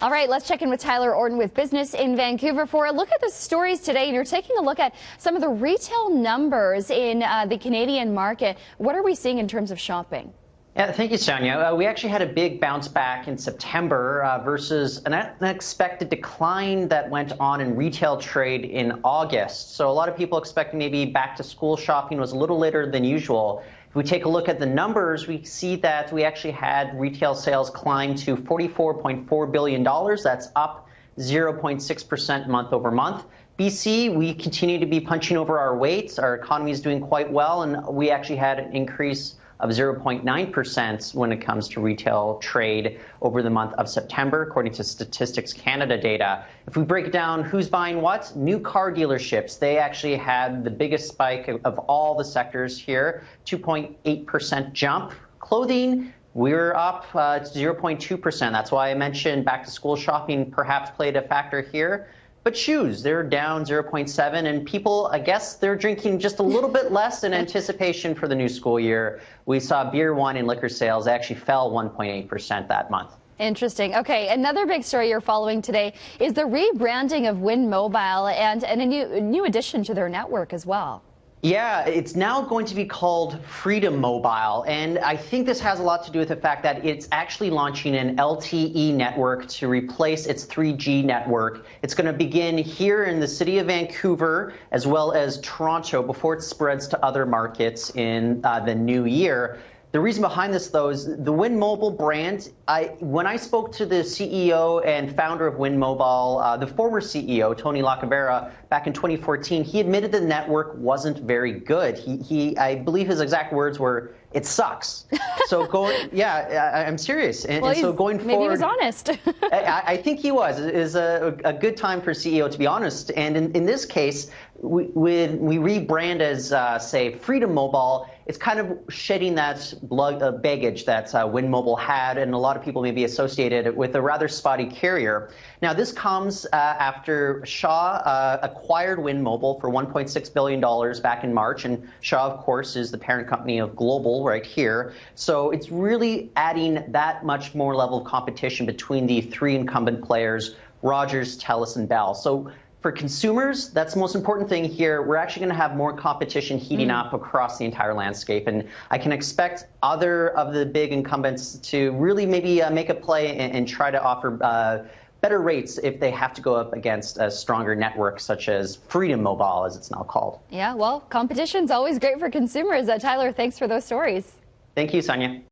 All right, let's check in with Tyler Orton with Business in Vancouver for a look at the stories today. And you're taking a look at some of the retail numbers in the Canadian market. What are we seeing in terms of shopping? Yeah, thank you, Sonia. We actually had a big bounce back in September versus an unexpected decline that went on in retail trade in August. So a lot of people expecting maybe back to school shopping was a little later than usual. If we take a look at the numbers, we see that we actually had retail sales climb to $44.4 billion. That's up 0.6% month over month. BC, we continue to be punching over our weight. Our economy is doing quite well, and we actually had an increase of 0.9% when it comes to retail trade over the month of September, according to Statistics Canada data. If we break it down, who's buying what? New car dealerships. They actually had the biggest spike of all the sectors here, 2.8% jump. Clothing, we're up 0.2%. That's why I mentioned back to school shopping perhaps played a factor here. But shoes, they're down 0.7, and people, I guess, they're drinking just a little bit less in anticipation for the new school year. We saw beer, wine, and liquor sales actually fell 1.8% that month. Interesting. Okay, another big story you're following today is the rebranding of Win Mobile and a new addition to their network as well. Yeah, it's now going to be called Freedom Mobile, and I think this has a lot to do with the fact that it's actually launching an LTE network to replace its 3G network. It's going to begin here in the city of Vancouver as well as Toronto before it spreads to other markets in the new year. The reason behind this, though, is the Win Mobile brand. When I spoke to the CEO and founder of Win Mobile, the former CEO, Tony Lacavera, back in 2014, he admitted the network wasn't very good. I believe his exact words were, "It sucks." So I'm serious. And so going forward, maybe he was honest. I think he was. It is a good time for a CEO to be honest. And in this case, when we rebrand as, say, Freedom Mobile, it's kind of shedding that baggage that Win Mobile had, and a lot of people may be associated with a rather spotty carrier. Now, this comes after Shaw acquired Win Mobile for $1.6 billion back in March, and Shaw, of course, is the parent company of Global right here. So it's really adding that much more level of competition between the three incumbent players, Rogers, TELUS, and Bell. So for consumers, that's the most important thing here. We're actually going to have more competition heating up across the entire landscape. And I can expect other of the big incumbents to really maybe make a play and try to offer better rates if they have to go up against a stronger network such as Freedom Mobile, as it's now called. Yeah, well, competition's always great for consumers. Tyler, thanks for those stories. Thank you, Sonia.